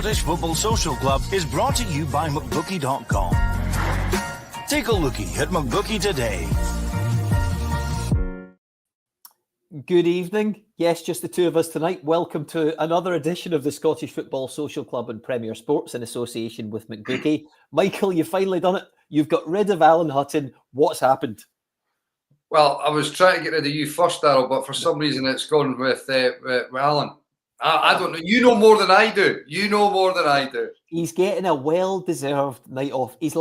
Scottish Football Social Club is brought to you by McBookie.com. Take a lookie at McBookie today. Good evening. Yes, just the two of us tonight. Welcome to another edition of the Scottish Football Social Club and Premier Sports in association with McBookie. Michael, you've finally done it. You've got rid of Alan Hutton. What's happened? Well, I was trying to get rid of you first, Darryl, but for some reason it's gone with Alan. I don't know. You know more than I do. He's getting a well-deserved night off. He's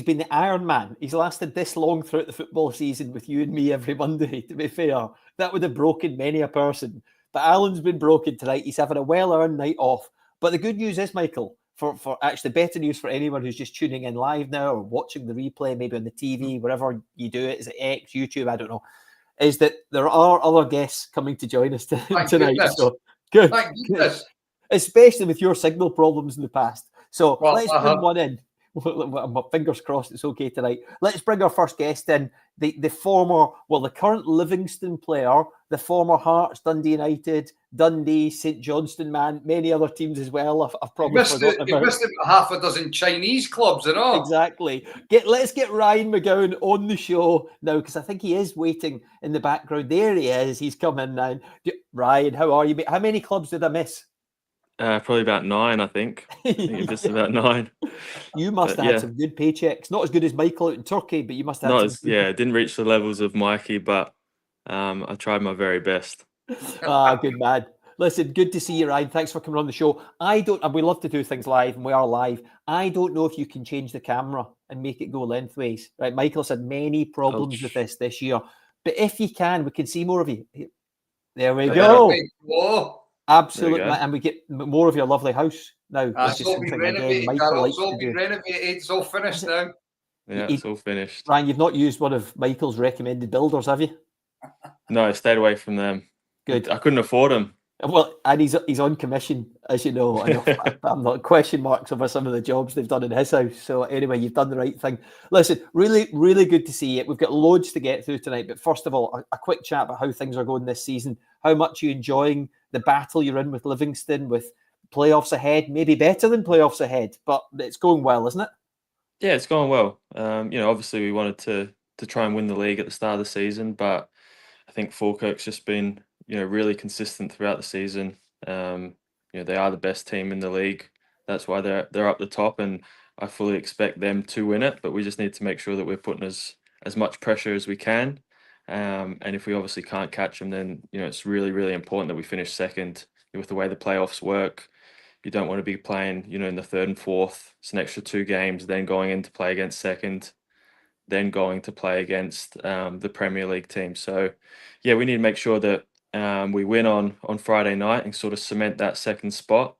been the Iron Man. He's lasted this long throughout the football season with you and me every Monday, to be fair. That would have broken many a person. But Alan's been broken tonight. He's having a well-earned night off. But the good news is, Michael, for actually better news for anyone who's just tuning in live now or watching the replay, maybe on the TV, wherever you do it, is it X, YouTube, I don't know, is that there are other guests coming to join us tonight. Goodness. So good. Thank goodness. Especially with your signal problems in the past. So let's bring one in. My fingers crossed it's okay tonight. Let's bring our first guest in. The current Livingston player, the former Hearts, Dundee United, Dundee, St Johnstone man, many other teams as well. I've probably forgotten about. You missed about half a dozen Chinese clubs and all. Exactly. Let's get Ryan McGowan on the show now, because I think he is waiting in the background. There he is. He's coming now. Ryan, how are you? How many clubs did I miss? Probably about 9, I think. Just about 9. You must have had some good paychecks. Not as good as Michael out in Turkey, but you must have had some. It didn't reach the levels of Mikey, but I tried my very best. Good man. Listen, good to see you, Ryan. Thanks for coming on the show. And we love to do things live, and we are live. I don't know if you can change the camera and make it go lengthways. Right, Michael's had many problems with this year, but if you can, we can see more of you. There we go. Whoa. Absolutely, and we get more of your lovely house now. It's all been renovated. It's all finished now. Yeah, it's all finished. Ryan, you've not used one of Michael's recommended builders, have you? No, I stayed away from them. Good. I couldn't afford them. Well, and he's on commission, as you know. I'm not question marks over some of the jobs they've done in his house. So anyway, you've done the right thing. Listen, really, really good to see you. We've got loads to get through tonight. But first of all, a quick chat about how things are going this season. How much are you enjoying the battle you're in with Livingston, with playoffs ahead? Maybe better than playoffs ahead, but it's going well, isn't it? Yeah, it's going well. Obviously we wanted to try and win the league at the start of the season, but I think Falkirk's just been really consistent throughout the season. They are the best team in the league. That's why they're up the top, and I fully expect them to win it. But we just need to make sure that we're putting as much pressure as we can. And if we obviously can't catch them, then it's really, really important that we finish second. With the way the playoffs work, you don't want to be playing in the third and fourth. It's an extra 2 games, then going in to play against second, then going to play against the Premier League team. So yeah, we need to make sure that we win on Friday night and sort of cement that second spot,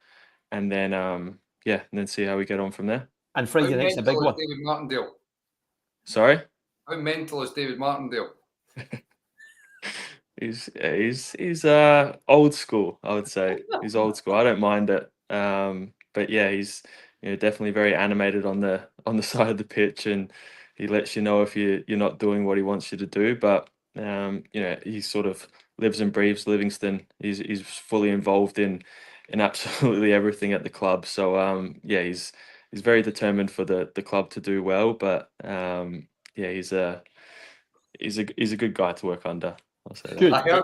and then and then see how we get on from there. And Friday night's a big one. David Martindale. Sorry? How mental is David Martindale? He's old school, I would say. He's old school. I don't mind it. But yeah, he's definitely very animated on the side of the pitch, and he lets you know if you're not doing what he wants you to do. But he sort of lives and breathes Livingston. He's fully involved in absolutely everything at the club. So he's very determined for the club to do well. But he's a good guy to work under. I'll say that.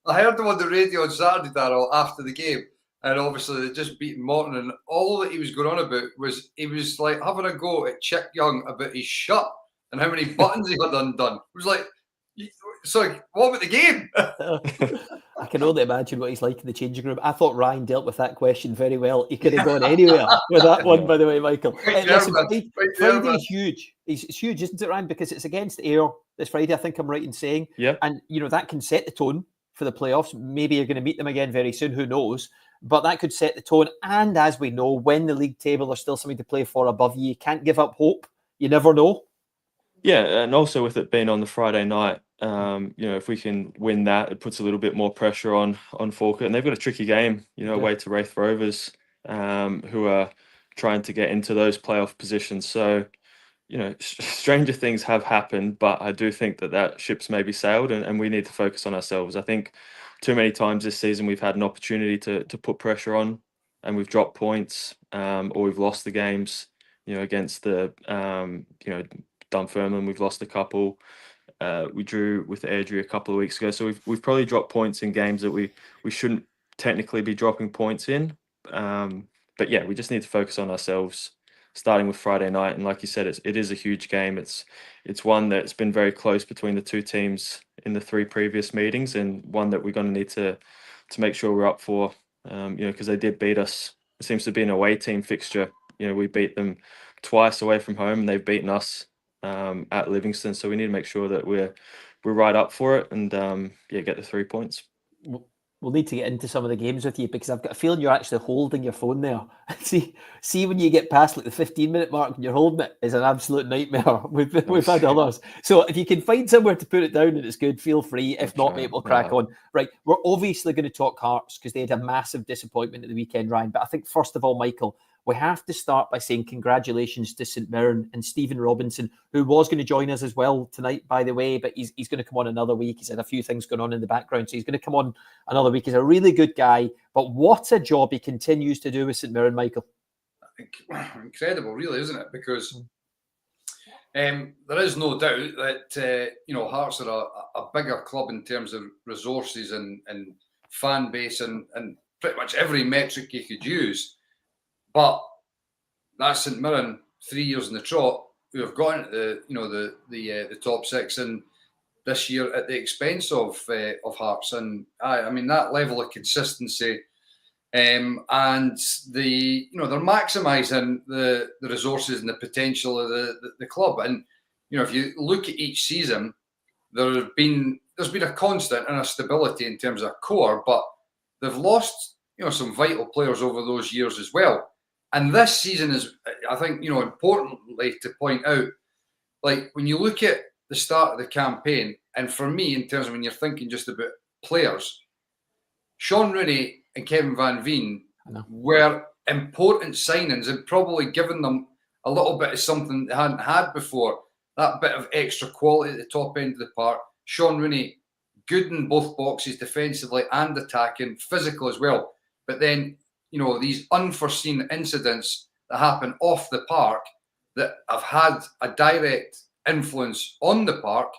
I heard him on the radio on Saturday, Darryl, after the game, and obviously they just beaten Morton, and all that he was going on about was he was like having a go at Chick Young about his shirt and how many buttons he had undone. It was like, sorry, what about the game? I can only imagine what he's like in the changing room. I thought Ryan dealt with that question very well. He could have gone anywhere with that one, by the way, Michael. Friday's huge. It's huge, isn't it, Ryan? Because it's against Ayr this Friday, I think I'm right in saying. Yeah. And, that can set the tone for the playoffs. Maybe you're going to meet them again very soon. Who knows? But that could set the tone. And as we know, when the league table, there's still something to play for above you. You can't give up hope. You never know. Yeah, and also with it being on the Friday night, if we can win that, it puts a little bit more pressure on Falkirk. And they've got a tricky game, away to Wraith Rovers, who are trying to get into those playoff positions. So, stranger things have happened, but I do think that ship's maybe sailed, and we need to focus on ourselves. I think too many times this season we've had an opportunity to put pressure on and we've dropped points, or we've lost the games, against the, Dunfermline, we've lost a couple. We drew with Airdrie a couple of weeks ago, so we've probably dropped points in games that we shouldn't technically be dropping points in. But yeah, we just need to focus on ourselves, starting with Friday night. And like you said, it is a huge game. It's one that's been very close between the two teams in the 3 previous meetings, and one that we're going to need to make sure we're up for. Because they did beat us. It seems to be an away team fixture. We beat them twice away from home, and they've beaten us at Livingston. So we need to make sure that we're right up for it, and get the 3 points. We'll need to get into some of the games with you, because I've got a feeling you're actually holding your phone there. see when you get past like the 15-minute mark and you're holding it, is an absolute nightmare. We've had others. So if you can find somewhere to put it down and it's good, feel free. If not, mate, we'll crack on. Right, we're obviously going to talk Hearts because they had a massive disappointment at the weekend, Ryan. But I think first of all, Michael, we have to start by saying congratulations to St Mirren and Stephen Robinson, who was going to join us as well tonight, by the way, but he's going to come on another week. He's had a few things going on in the background, so he's going to come on another week. He's a really good guy, but what a job he continues to do with St Mirren, Michael. I think incredible, really, isn't it? Because there is no doubt that Hearts are a bigger club in terms of resources and fan base and pretty much every metric you could use. But that's St Mirren 3 years in the trot, who have got into the top 6, and this year at the expense of Hearts. And I mean that level of consistency, and they're maximising the resources and the potential of the club. And if you look at each season, there's been a constant and a stability in terms of core, but they've lost some vital players over those years as well. And this season is, I think, importantly to point out, like when you look at the start of the campaign, and for me, in terms of when you're thinking just about players, Sean Rooney and Kevin Van Veen were important signings and probably given them a little bit of something they hadn't had before, that bit of extra quality at the top end of the park. Sean Rooney, good in both boxes, defensively and attacking, physical as well. But then, these unforeseen incidents that happen off the park that have had a direct influence on the park,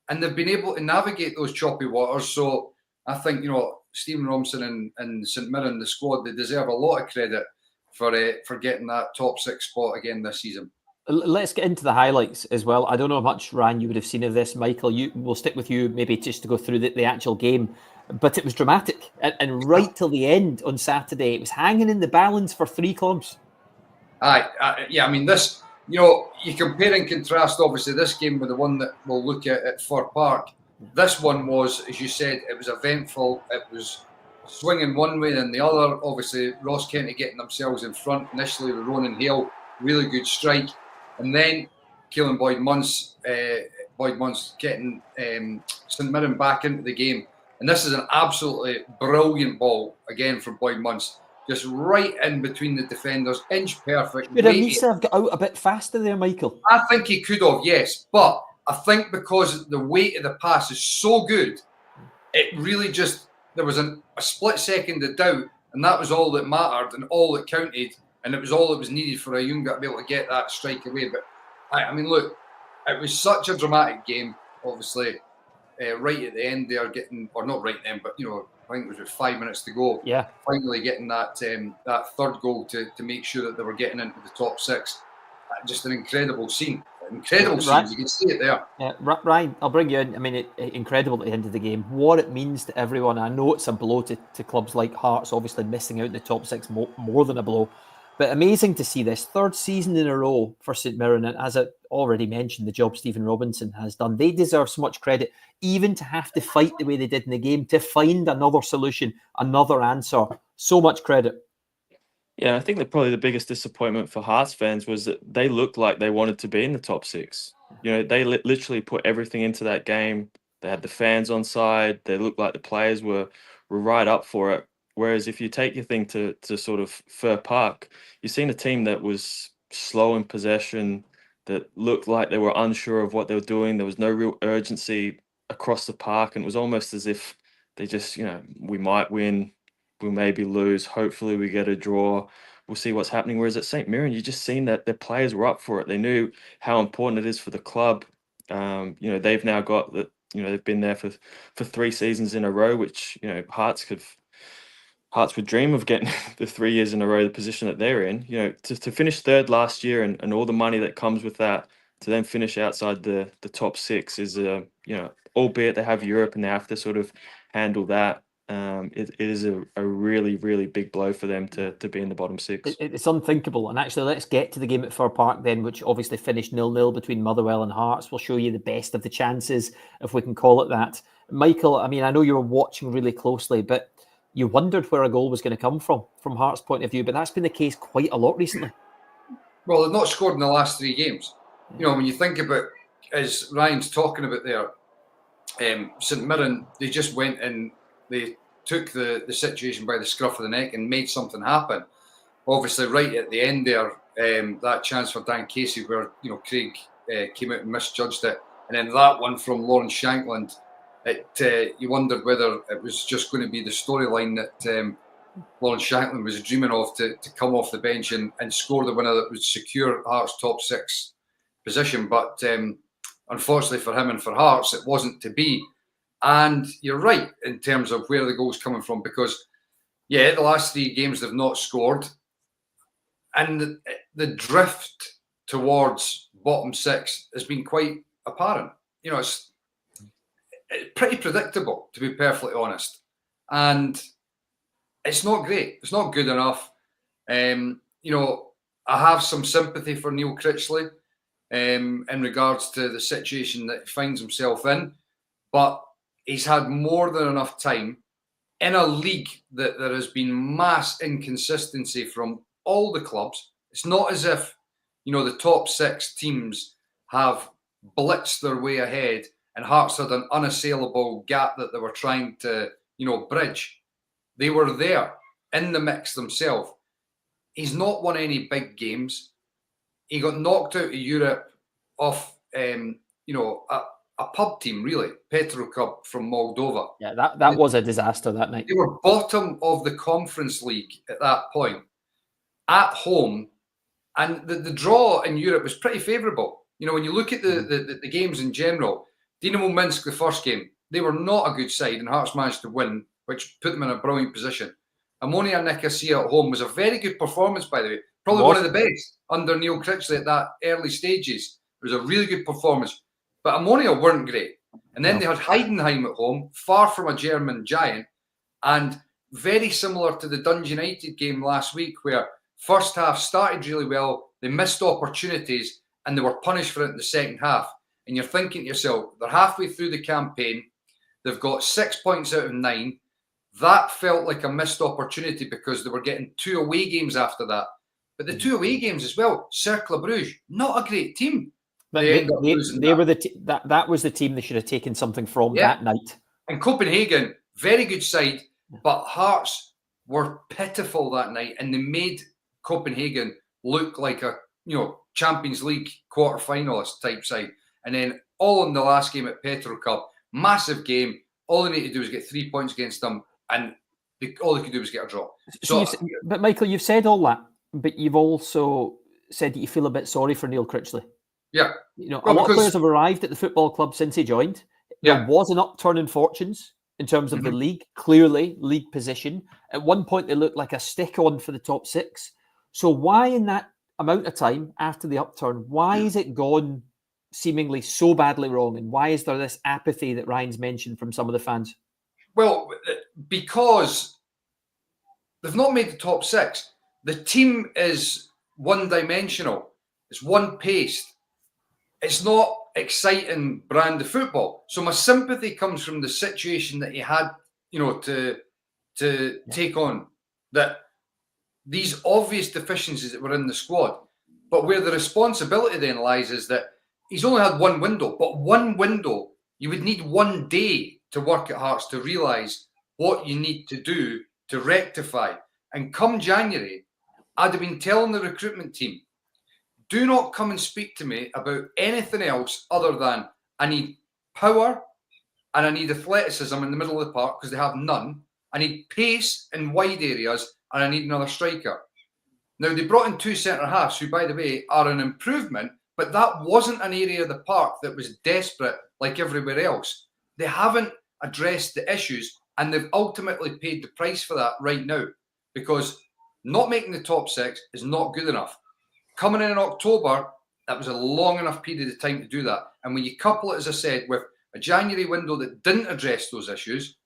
and they've been able to navigate those choppy waters. So I think, Stephen Robinson and St Mirren, the squad, they deserve a lot of credit for getting that top 6 spot again this season. Let's get into the highlights as well. I don't know how much, Ryan, you would have seen of this. Michael, we'll stick with you maybe just to go through the actual game. But it was dramatic. And right till the end on Saturday, it was hanging in the balance for 3 clubs. I mean, this, you compare and contrast, obviously, this game with the one that we'll look at Fir Park. This one was, as you said, it was eventful. It was swinging one way and the other. Obviously, Ross County getting themselves in front initially with Ronan Hale, really good strike. And then Keelan Boyd-Munce getting St Mirren back into the game. And this is an absolutely brilliant ball, again, from Boyd-Munce. Just right in between the defenders, inch perfect. Could Anissa have got out a bit faster there, Michael? I think he could have, yes. But I think because the weight of the pass is so good, it really just, there was a split second of doubt, and that was all that mattered and all that counted. And it was all that was needed for Ayunga to be able to get that strike away. But I mean, look, it was such a dramatic game, obviously. Right at the end, they are getting, or not right at the end, but I think it was with 5 minutes to go. Yeah. Finally getting that third goal to make sure that they were getting into the top 6. Just an incredible scene. Incredible scene. You can see it there. Yeah, Ryan, I'll bring you in. I mean, incredible at the end of the game. What it means to everyone. I know it's a blow to clubs like Hearts, obviously missing out in the top 6 more than a blow. But amazing to see this 3rd season in a row for St Mirren. And as I already mentioned, the job Stephen Robinson has done. They deserve so much credit, even to have to fight the way they did in the game, to find another solution, another answer. So much credit. Yeah, I think that probably the biggest disappointment for Hearts fans was that they looked like they wanted to be in the top 6. They literally put everything into that game. They had the fans on side. They looked like the players were right up for it. Whereas if you take your thing to sort of Fir Park, you've seen a team that was slow in possession, that looked like they were unsure of what they were doing. There was no real urgency across the park, and it was almost as if they just, we might win, we'll maybe lose. Hopefully we get a draw. We'll see what's happening. Whereas at St Mirren, you just seen that their players were up for it. They knew how important it is for the club. They've now got that. They've been there for 3 seasons in a row, which Hearts would dream of getting the 3 years in a row, the position that they're in. To finish third last year and all the money that comes with that, to then finish outside the top 6 is albeit they have Europe and they have to sort of handle that. It is a really, really big blow for them to be in the bottom 6. It's unthinkable. And actually, let's get to the game at Fir Park then, which obviously finished 0-0 between Motherwell and Hearts. We'll show you the best of the chances, if we can call it that. Michael, I mean, I know you were watching really closely, but you wondered where a goal was going to come from Hearts' point of view, but that's been the case quite a lot recently. Well, they've not scored in the last 3 games. When you think about, as Ryan's talking about there, St Mirren, they just went and they took the situation by the scruff of the neck and made something happen. Obviously, right at the end there, that chance for Dan Casey where Craig came out and misjudged it, and then that one from Lawrence Shankland. You wondered whether it was just going to be the storyline that Lawrence Shankland was dreaming of to come off the bench and score the winner that would secure Hearts' top 6 position. But unfortunately for him and for Hearts, it wasn't to be. And you're right in terms of where the goal's coming from, because, the last 3 games they've not scored. And the drift towards bottom 6 has been quite apparent. It's pretty predictable, to be perfectly honest. And it's not great. It's not good enough. I have some sympathy for Neil Critchley in regards to the situation that he finds himself in. But he's had more than enough time in a league that there has been mass inconsistency from all the clubs. It's not as if, the top 6 teams have blitzed their way ahead and Hearts had an unassailable gap that they were trying to, bridge. They were there in the mix themselves. He's not won any big games. He got knocked out of Europe off, a pub team, really, Petro Cup from Moldova. Yeah, that was a disaster that night. They were bottom of the Conference League at that point, at home, and the draw in Europe was pretty favourable. When you look at the games in general, Dinamo Minsk, the first game, they were not a good side, and Hearts managed to win, which put them in a brilliant position. Ammonia Nicosia at home was a very good performance, by the way. Probably one of the best under Neil Critchley at that early stages. It was a really good performance. But Ammonia weren't great. And then they had Heidenheim at home, far from a German giant, and very similar to the Dundee United game last week, where first half started really well, they missed opportunities, and they were punished for it in the second half. And you're thinking to yourself, they're halfway through the campaign, they've got 6 points out of 9. That felt like a missed opportunity because they were getting 2 away games after that. But the 2 away games as well, Cercle Bruges, not a great team. But they were that was the team they should have taken something from that night. And Copenhagen, very good side, but Hearts were pitiful that night, and they made Copenhagen look like a Champions League quarter-finalist type side. And then all in the last game at Petro Cup, massive game. All they need to do is get 3 points against them, and all they could do was get a draw. But Michael, you've said all that, but you've also said that you feel a bit sorry for Neil Critchley. Yeah. A lot of players have arrived at the football club since he joined. There was an upturn in fortunes in terms of the league, clearly, league position. At one point, they looked like a stick-on for the top 6. So why in that amount of time after the upturn, why is it gone seemingly so badly wrong? And why is there this apathy that Ryan's mentioned from some of the fans? Well, because they've not made the top 6. The team is one-dimensional. It's one-paced. It's not exciting brand of football. So my sympathy comes from the situation that he had, to take on, that these obvious deficiencies that were in the squad. But where the responsibility then lies is that he's only had one window, but one window, you would need one day to work at Hearts to realise what you need to do to rectify. And come January, I'd have been telling the recruitment team, do not come and speak to me about anything else other than I need power and I need athleticism in the middle of the park, because they have none. I need pace in wide areas, and I need another striker. Now, they brought in 2 centre-halves, who, by the way, are an improvement, but that wasn't an area of the park that was desperate like everywhere else. They haven't addressed the issues, and they've ultimately paid the price for that right now, because not making the top 6 is not good enough. Coming in October, that was a long enough period of time to do that. And when you couple it, as I said, with a January window that didn't address those issues,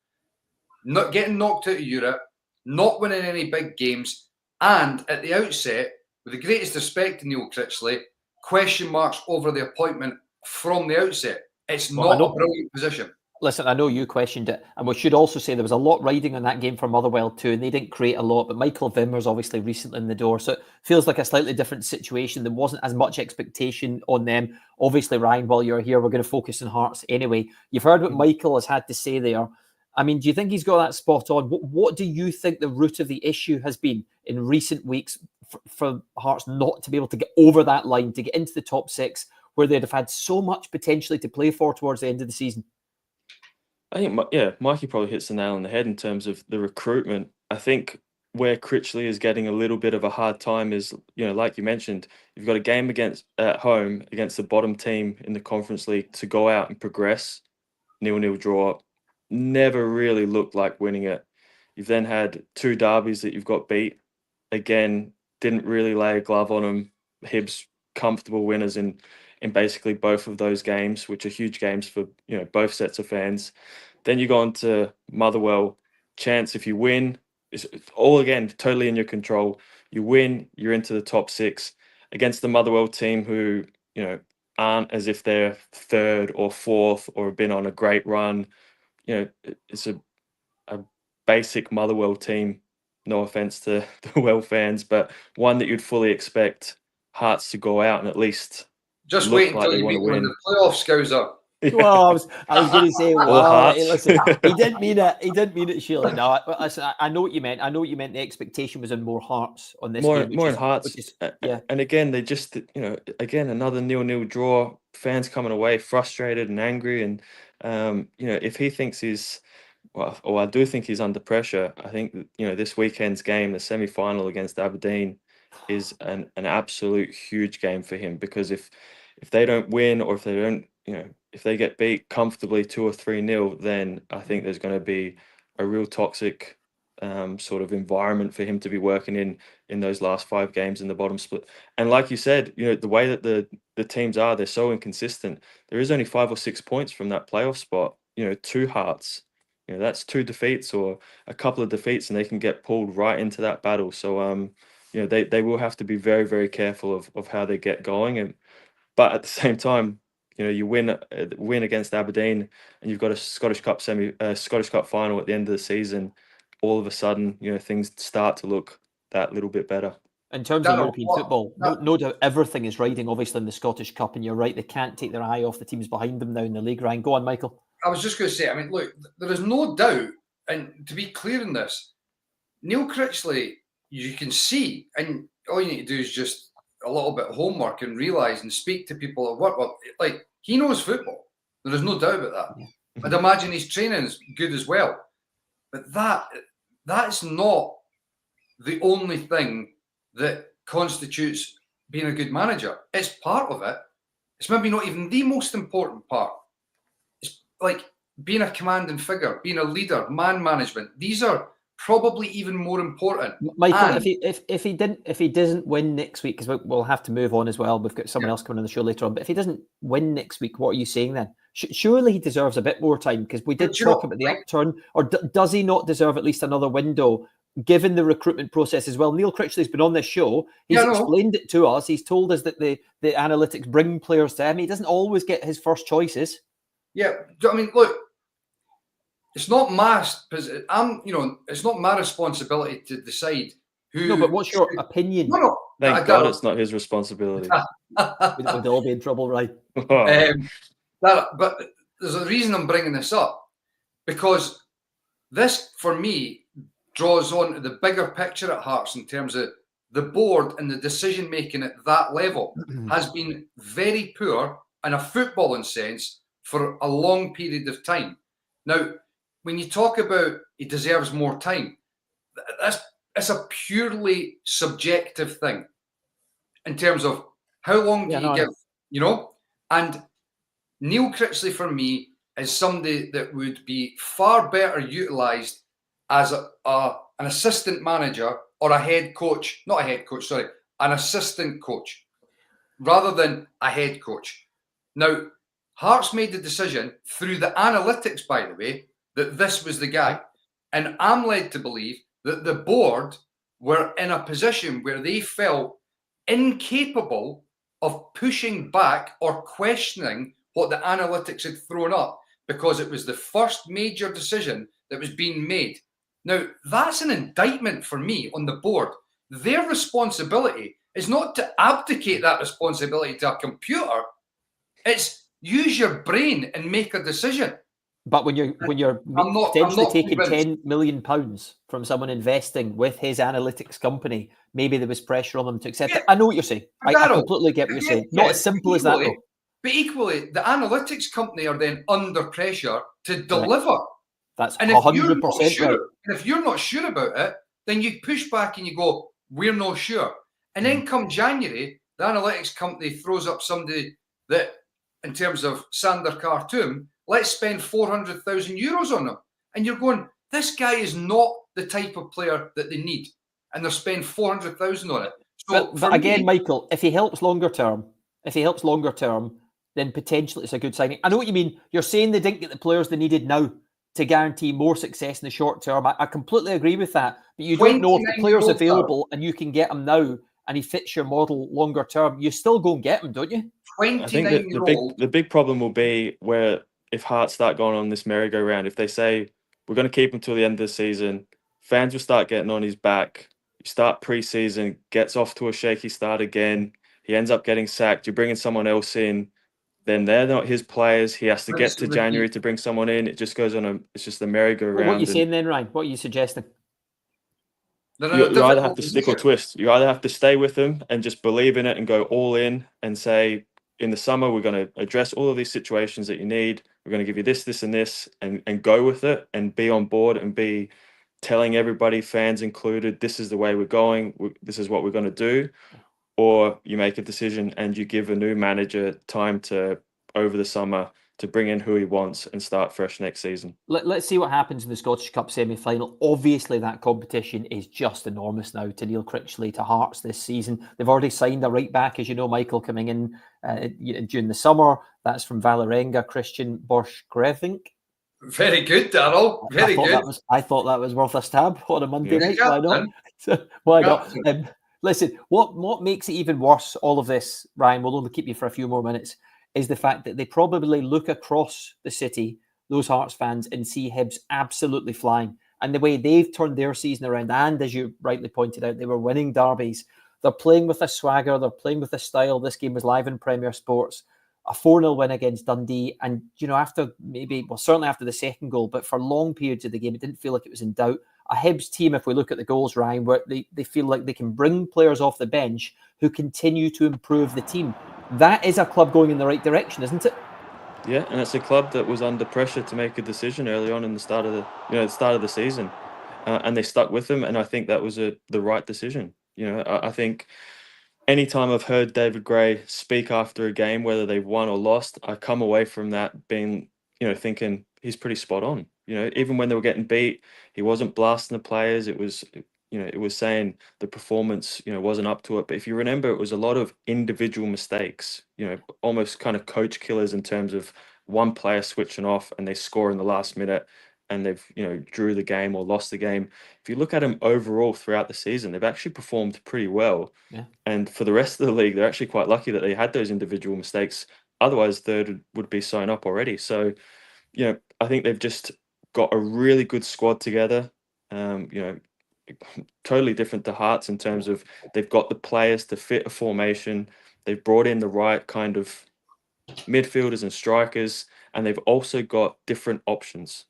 not getting knocked out of Europe, not winning any big games, and at the outset, with the greatest respect to Neil Critchley, question marks over the appointment from the outset. It's not a brilliant position. Listen, I know you questioned it, and we should also say there was a lot riding on that game for Motherwell too, and they didn't create a lot, but Michael Wimmer's obviously recently in the door, so it feels like a slightly different situation. There wasn't as much expectation on them. Obviously, Ryan, while you're here, we're going to focus on Hearts anyway. You've heard what Michael has had to say there. I mean, do you think he's got that spot on? What do you think the root of the issue has been in recent weeks for Hearts not to be able to get over that line, to get into the top 6, where they'd have had so much potentially to play for towards the end of the season? I think, Mikey probably hits the nail on the head in terms of the recruitment. I think where Critchley is getting a little bit of a hard time is, like you mentioned, you've got a game at home against the bottom team in the Conference League to go out and progress. 0-0 draw. Never really looked like winning it. You've then had 2 derbies that you've got beat. Again, didn't really lay a glove on them. Hibs comfortable winners in basically both of those games, which are huge games for both sets of fans. Then you go on to Motherwell. Chance if you win, it's all again totally in your control. You win, you're into the top 6 against the Motherwell team who aren't as if they're 3rd or 4th or have been on a great run. It's a basic Motherwell team. No offense to the Well fans, but one that you'd fully expect Hearts to go out and at least just wait until you meet when the playoffs goes up. Well, I was going to say, well, listen, he didn't mean it. He didn't mean it, Sheila. No, listen, I know what you meant. I know what you meant. The expectation was on more Hearts on this game. More in Hearts. And again, they just, again, another 0-0 draw. Fans coming away frustrated and angry. And, if he thinks he's, I do think he's under pressure. I think, this weekend's game, the semi-final against Aberdeen, is an absolute huge game for him, because if they don't win, or if they don't, if they get beat comfortably 2 or 3-0, then I think there's going to be a real toxic sort of environment for him to be working in those last 5 games in the bottom split. And like you said, the way that the teams are, they're so inconsistent. There is only 5 or 6 points from that playoff spot. 2 Hearts. That's 2 defeats or a couple of defeats, and they can get pulled right into that battle. So they will have to be very, very careful of how they get going. But at the same time, you win against Aberdeen, and you've got a Scottish Cup final at the end of the season. All of a sudden, things start to look that little bit better. In terms of European football, no doubt everything is riding, obviously, in the Scottish Cup, and you're right, they can't take their eye off the teams behind them now in the league. Ryan, go on, Michael. I was just going to say, I mean, look, there is no doubt, and to be clear in this, Neil Critchley, you can see, and all you need to do is just a little bit of homework and realise and speak to people at work. Well, like, he knows football. There is no doubt about that. Yeah. I'd imagine his training is good as well. But that's not the only thing that constitutes being a good manager. It's part of it. It's maybe not even the most important part. It's like being a commanding figure, being a leader, man management. These are probably even more important. Michael, if he doesn't win next week, because we'll have to move on as well. We've got someone else coming on the show later on. But if he doesn't win next week, what are you saying then? Surely he deserves a bit more time, because we did talk about the upturn. Or does he not deserve at least another window, given the recruitment process as well? Neil Critchley's been on this show. He's explained it to us. He's told us that the analytics bring players to him. He doesn't always get his first choices. Yeah, I mean, look. It's not it's not my responsibility to decide who. No, but what's your opinion? No. Thank God it's not his responsibility. We'd all be in trouble, right? But there's a reason I'm bringing this up, because this, for me, draws on to the bigger picture at Hearts in terms of the board and the decision making at that level has been very poor in a footballing sense for a long period of time. Now, when you talk about he deserves more time, it's a purely subjective thing in terms of how long do you give, And Neil Critchley for me is somebody that would be far better utilised as an assistant manager or a head coach, not a head coach, sorry, an assistant coach, rather than a head coach. Now, Hearts made the decision through the analytics, by the way, that this was the guy. And I'm led to believe that the board were in a position where they felt incapable of pushing back or questioning what the analytics had thrown up, because it was the first major decision that was being made. Now, that's an indictment for me on the board. Their responsibility is not to abdicate that responsibility to a computer. It's use your brain and make a decision. But when you're potentially taking £10 million from someone investing with his analytics company, maybe there was pressure on them to accept it. I know what you're saying. I completely get what you're saying. Not as simple as that, though. But equally, the analytics company are then under pressure to deliver. Right. That's and 100% right. And if you're not sure about it, then you push back and you go, we're not sure. And then come January, the analytics company throws up somebody that, in terms of Sander Khartoum, let's spend 400,000 euros on him. And you're going, this guy is not the type of player that they need. And they're spending 400,000 on it. So but again, Michael, if he helps longer term, then potentially it's a good signing. I know what you mean. You're saying they didn't get the players they needed now to guarantee more success in the short term. I completely agree with that. But you don't know if the player's available and you can get him now and he fits your model longer term. You still go and get him, don't you? I think that the big problem will be where if Hearts start going on this merry-go-round, if they say we're going to keep him till the end of the season, fans will start getting on his back. You start pre-season, gets off to a shaky start again. He ends up getting sacked. You're bringing someone else in. Then they're not his players. He has to get to January to bring someone in. It just goes on it's just a merry-go-round. What are you saying then, Ryan? What are you suggesting? You either have to stick or twist. You either have to stay with them and just believe in it and go all in and say, in the summer, we're going to address all of these situations that you need. We're going to give you this, this, and this, and go with it and be on board and be telling everybody, fans included, this is the way we're going. This is what we're going to do. Or you make a decision and you give a new manager time to, over the summer, to bring in who he wants and start fresh next season. Let's see what happens in the Scottish Cup semi-final. Obviously, that competition is just enormous now to Neil Critchley, to Hearts this season. They've already signed a right back, as you know, Michael, coming in during the summer. That's from Valerenga, Christian Borchgrevink. Very good, Darryl. Very good. I thought that was worth a stab on a Monday night. Why not? Why not? Listen, what makes it even worse, all of this, Ryan, we'll only keep you for a few more minutes, is the fact that they probably look across the city, those Hearts fans, and see Hibs absolutely flying. And the way they've turned their season around, and as you rightly pointed out, they were winning derbies. They're playing with a swagger, they're playing with a style. This game was live in Premier Sports. A 4-0 win against Dundee. And, certainly after the second goal, but for long periods of the game, it didn't feel like it was in doubt. A Hibs team, if we look at the goals, Ryan, where they feel like they can bring players off the bench who continue to improve the team. That is a club going in the right direction, isn't it? Yeah, and it's a club that was under pressure to make a decision early on in the start of the season, and they stuck with them. And I think that was the right decision. I think anytime I've heard David Gray speak after a game, whether they've won or lost, I come away from that being, thinking he's pretty spot on. Even when they were getting beat, he wasn't blasting the players. It was saying the performance, wasn't up to it. But if you remember, it was a lot of individual mistakes, almost kind of coach killers in terms of one player switching off and they score in the last minute and they've, drew the game or lost the game. If you look at them overall throughout the season, they've actually performed pretty well. Yeah. And for the rest of the league, they're actually quite lucky that they had those individual mistakes. Otherwise, third would be sewn up already. So, I think they've just got a really good squad together. Totally different to Hearts in terms of they've got the players to fit a formation. They've brought in the right kind of midfielders and strikers, and they've also got different options.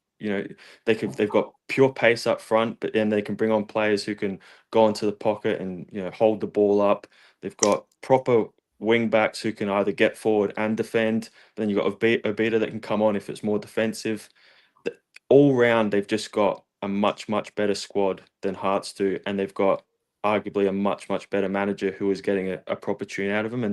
They've got pure pace up front, but then they can bring on players who can go into the pocket and hold the ball up. They've got proper wing backs who can either get forward and defend. Then you've got a beater that can come on if it's more defensive. all round, they've just got a much, much better squad than Hearts do, and they've got arguably a much, much better manager who is getting a proper tune out of them.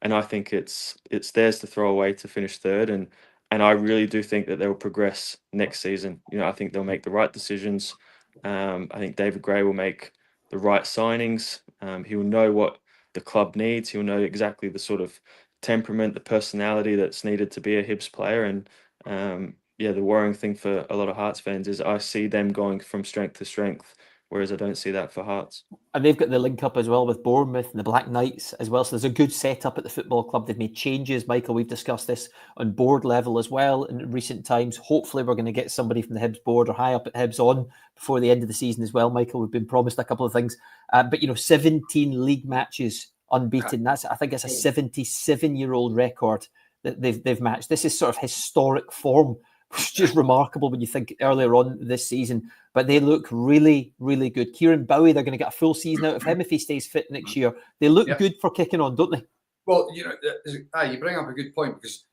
And I think it's theirs to throw away to finish third. And I really do think that they'll progress next season. I think they'll make the right decisions. I think David Gray will make the right signings. He'll know what the club needs. He'll know exactly the sort of temperament, the personality that's needed to be a Hibs player. And the worrying thing for a lot of Hearts fans is I see them going from strength to strength, whereas I don't see that for Hearts. And they've got the link up as well with Bournemouth and the Black Knights as well. So there's a good setup at the football club. They've made changes. Michael, we've discussed this on board level as well in recent times. Hopefully we're going to get somebody from the Hibs board or high up at Hibs on before the end of the season as well, Michael. We've been promised a couple of things. But 17 league matches unbeaten. I think it's a 77-year-old record that they've matched. This is sort of historic form, which is just remarkable when you think earlier on this season. But they look really, really good. Kieran Bowie, they're going to get a full season out of him if he stays fit next year. They look good for kicking on, don't they? Well, you bring up a good point, because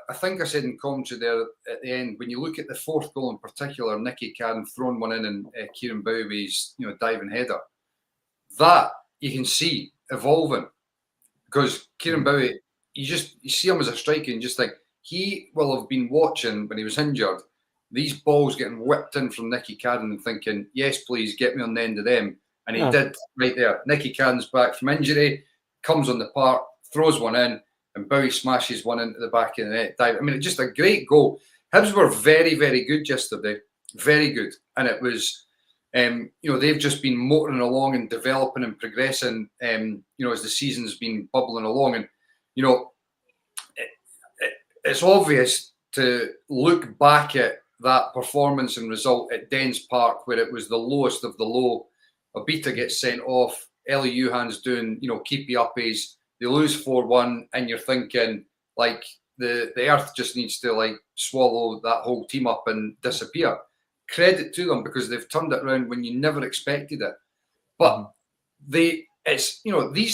I think I said in commentary there at the end, when you look at the fourth goal in particular, Nicky Cadden throwing one in and Kieran Bowie's diving header, that you can see evolving, because Kieran Bowie, you see him as a striker and just think he will have been watching when he was injured these balls getting whipped in from Nicky Cadden and thinking, yes, please, get me on the end of them. And he did right there. Nicky Cadden's back from injury, comes on the park, throws one in, and Bowie smashes one into the back of the net. I mean, just a great goal. Hibs were very, very good yesterday. Very good. And it was, they've just been motoring along and developing and progressing, as the season's been bubbling along. And, it's obvious to look back at that performance and result at Dens Park, where it was the lowest of the low. Obita gets sent off. Ellie Yuhan's doing, keepy uppies. They lose 4-1, and you're thinking, like, the earth just needs to, swallow that whole team up and disappear. Credit to them, because they've turned it around when you never expected it. But these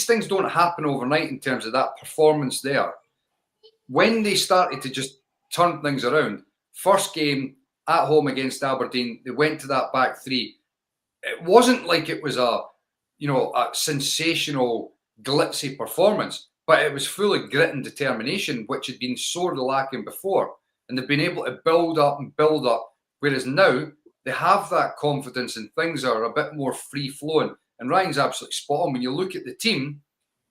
things don't happen overnight in terms of that performance there. When they started to just turn things around, first game at home against Aberdeen, they went to that back three. It wasn't like it was a sensational, glitzy performance, but it was full of grit and determination, which had been sorely lacking before. And they've been able to build up, whereas now they have that confidence and things are a bit more free-flowing. And Ryan's absolutely spot on. When you look at the team,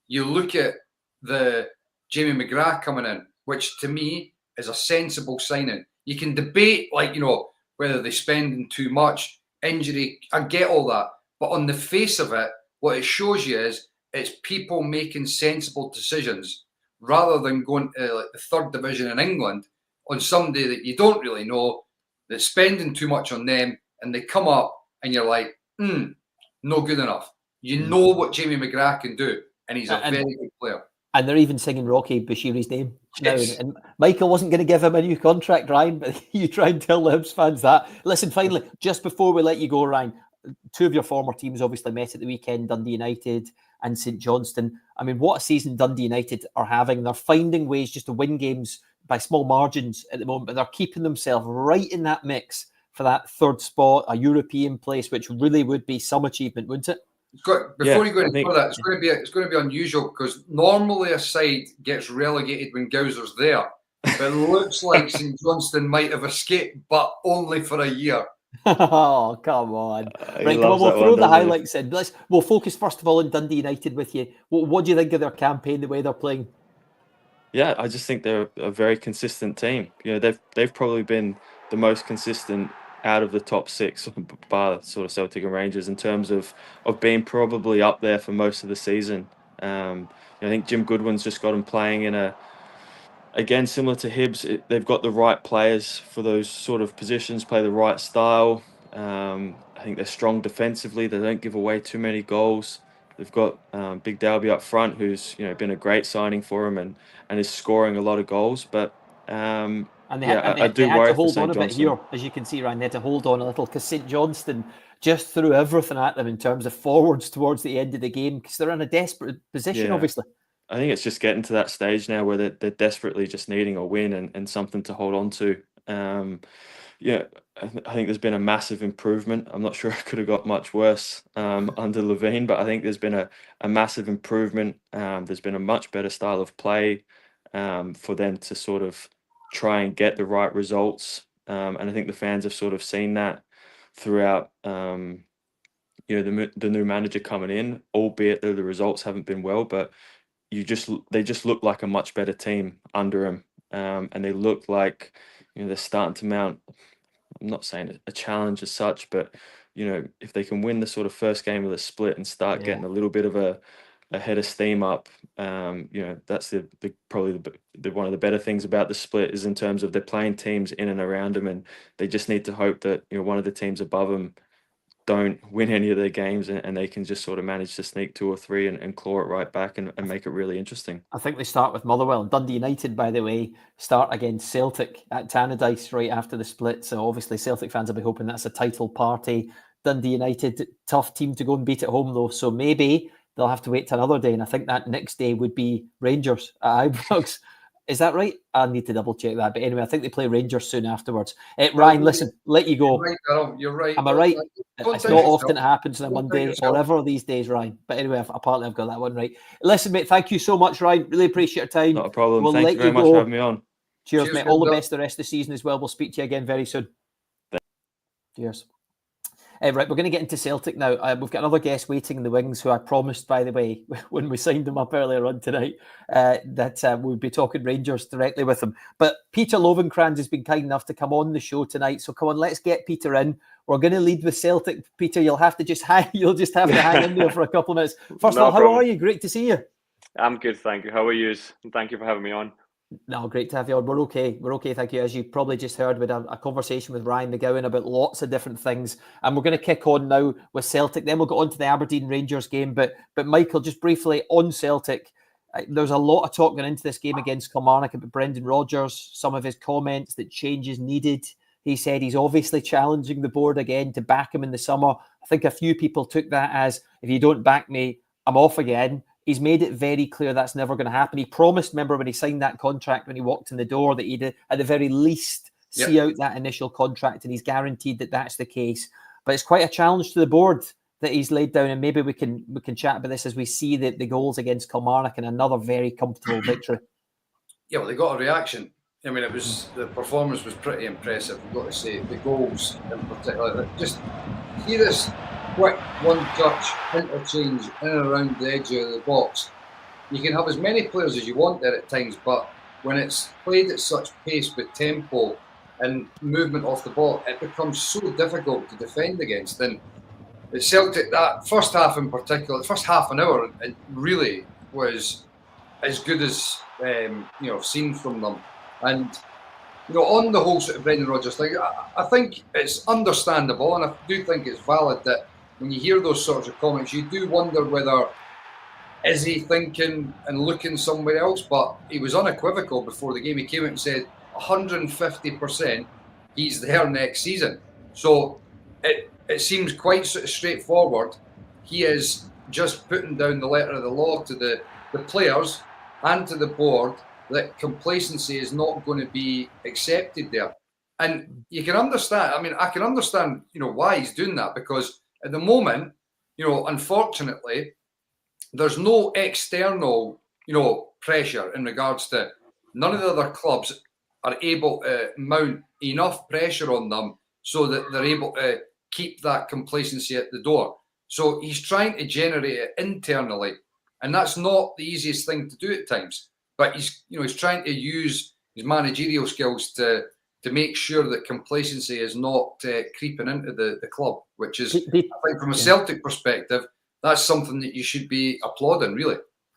you look at the Jamie McGrath coming in, which to me is a sensible signing. You can debate, whether they're spending too much, injury, I get all that. But on the face of it, what it shows you is it's people making sensible decisions rather than going to the third division in England on somebody that you don't really know, that's spending too much on them, and they come up and you're like, no good enough. You know what Jamie McGrath can do, and he's a very good player. And they're even singing Rocky Bashiri's name now. Yes. And Michael wasn't going to give him a new contract, Ryan, but you try and tell the Hibs fans that. Listen, finally, just before we let you go, Ryan, two of your former teams obviously met at the weekend, Dundee United and St Johnstone. I mean, what a season Dundee United are having. They're finding ways just to win games by small margins at the moment, but they're keeping themselves right in that mix for that third spot, a European place, which really would be some achievement, wouldn't it? Before you go into that, it's going to be unusual, because normally a side gets relegated when Gowser's there. But it looks like St Johnstone might have escaped, but only for a year. Oh, come on. Right, come on, we'll throw the highlights in. We'll focus first of all on Dundee United with you. What do you think of their campaign, the way they're playing? Yeah, I just think they're a very consistent team. They've probably been the most consistent out of the top six, bar sort of Celtic and Rangers, in terms of being probably up there for most of the season. I think Jim Goodwin's just got them playing in again, similar to Hibs, they've got the right players for those sort of positions, play the right style. I think they're strong defensively. They don't give away too many goals. They've got Big Dalby up front, who's been a great signing for him and is scoring a lot of goals. But And they had to hold on a bit here, as you can see, Ryan. They had to hold on a little because St Johnstone just threw everything at them in terms of forwards towards the end of the game, because they're in a desperate position, obviously. I think it's just getting to that stage now where they're desperately just needing a win and something to hold on to. Yeah, I think there's been a massive improvement. I'm not sure it could have got much worse under Levine, but I think there's been a massive improvement. There's been a much better style of play for them to sort of try and get the right results. And I think the fans have sort of seen that throughout, the new manager coming in, albeit that the results haven't been well, but they just look like a much better team under him. And they look like, they're starting to mount, I'm not saying a challenge as such, but if they can win the sort of first game of the split and start getting a little bit of a head of steam up, that's the probably the one of the better things about the split is in terms of they're playing teams in and around them, and they just need to hope that one of the teams above them don't win any of their games, and they can just sort of manage to sneak 2 or 3 and claw it right back and make it really interesting. I think they start with Motherwell. Dundee United, by the way, start against Celtic at Tannadice right after the split. So obviously Celtic fans will be hoping that's a title party. Dundee United, tough team to go and beat at home though. So maybe they'll have to wait till another day. And I think that next day would be Rangers at Ibrox. Is that right? I need to double check that. But anyway, I think they play Rangers soon afterwards. Ryan, listen, let you go. You're right, Darryl. You're right. Am I right? It's not often it happens on a Monday or ever these days, Ryan. But anyway, apparently I've got that one right. Listen, mate, thank you so much, Ryan. Really appreciate your time. Not a problem. Thank you very much for having me on. Cheers, mate. All the best the rest of the season as well. We'll speak to you again very soon. Cheers. Right, we're going to get into Celtic now. We've got another guest waiting in the wings who I promised, by the way, when we signed him up earlier on tonight, that we'd be talking Rangers directly with him. But Peter Lovenkrands has been kind enough to come on the show tonight. So come on, let's get Peter in. We're going to lead with Celtic. Peter, you'll have to just hang in there for a couple of minutes. First of all, how are you? Great to see you. I'm good, thank you. How are you? And thank you for having me on. No, great to have you on. We're okay. We're okay, thank you. As you probably just heard, we had a conversation with Ryan McGowan about lots of different things. And we're going to kick on now with Celtic. Then we'll go on to the Aberdeen Rangers game. But Michael, just briefly on Celtic, there's a lot of talk going into this game against Kilmarnock about Brendan Rodgers, some of his comments that changes needed. He said he's obviously challenging the board again to back him in the summer. I think a few people took that as, if you don't back me, I'm off again. He's made it very clear that's never going to happen. He promised, remember, when he signed that contract, when he walked in the door, that he'd at the very least see out that initial contract, and he's guaranteed that that's the case. But it's quite a challenge to the board that he's laid down, and maybe we can chat about this as we see the goals against Kilmarnock and another very comfortable victory. Yeah, well, they got a reaction. I mean, the performance was pretty impressive, I've got to say. The goals in particular, just see this quick one-touch interchange in and around the edge of the box. You can have as many players as you want there at times, but when it's played at such pace with tempo and movement off the ball, it becomes so difficult to defend against. And at Celtic, that first half in particular, the first half an hour, it really was as good as seen from them. And on the whole sort of Brendan Rodgers thing, I think it's understandable, and I do think it's valid that when you hear those sorts of comments, you do wonder whether is he thinking and looking somewhere else. But he was unequivocal before the game. He came out and said 150% he's there next season. So it seems quite sort of straightforward. He is just putting down the letter of the law to the players and to the board that complacency is not going to be accepted there. And you can understand, I mean, I can understand, why he's doing that, because at the moment, unfortunately, there's no external, pressure in regards to none of the other clubs are able to mount enough pressure on them so that they're able to keep that complacency at the door. So he's trying to generate it internally, and that's not the easiest thing to do at times. But he's trying to use his managerial skills to make sure that complacency is not creeping into the club, which is, I think, from a Celtic perspective, that's something that you should be applauding, really.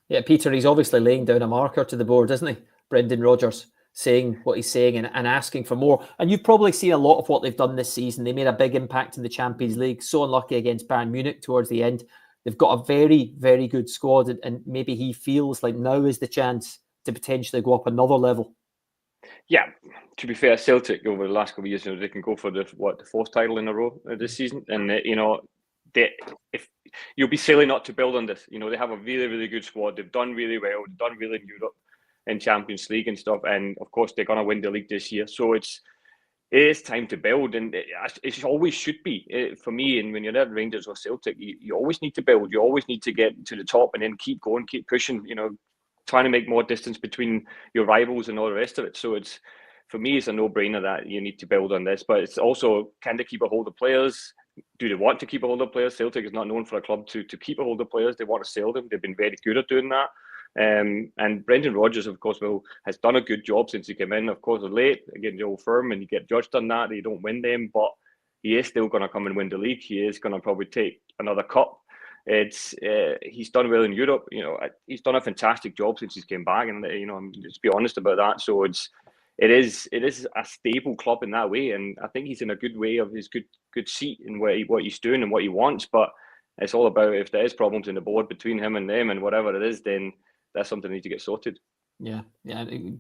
Yeah, Peter, he's obviously laying down a marker to the board, isn't he? Brendan Rodgers saying what he's saying and asking for more. And you've probably seen a lot of what they've done this season. They made a big impact in the Champions League. So unlucky against Bayern Munich towards the end. They've got a very, very good squad, and maybe he feels like now is the chance to potentially go up another level. Yeah, to be fair, Celtic over the last couple of years, they can go for the fourth title in a row this season, and if you'll be silly not to build on this. They have a really, really good squad. They've done really well. They've done really in Europe, in Champions League and stuff, and of course they're going to win the league this year. So it's it is time to build, and it always should be for me. And when you're at Rangers or Celtic, you always need to build. You always need to get to the top and then keep going, keep pushing. Trying to make more distance between your rivals and all the rest of it. So for me, it's a no-brainer that you need to build on this. But it's also, can they keep a hold of players? Do they want to keep a hold of players? Celtic is not known for a club to keep a hold of players. They want to sell them. They've been very good at doing that. And Brendan Rodgers, of course, has done a good job since he came in. Of course, late again, the old firm, and you get judged on that. You don't win them, but he is still going to come and win the league. He is going to probably take another cup. He's done well in Europe. He's done a fantastic job since he's came back, and let's be honest about that. So it is a stable club in that way, and I think he's in a good way of his good seat in what he's doing and what he wants. But it's all about, if there is problems in the board between him and them and whatever it is, then that's something that needs to get sorted. Yeah.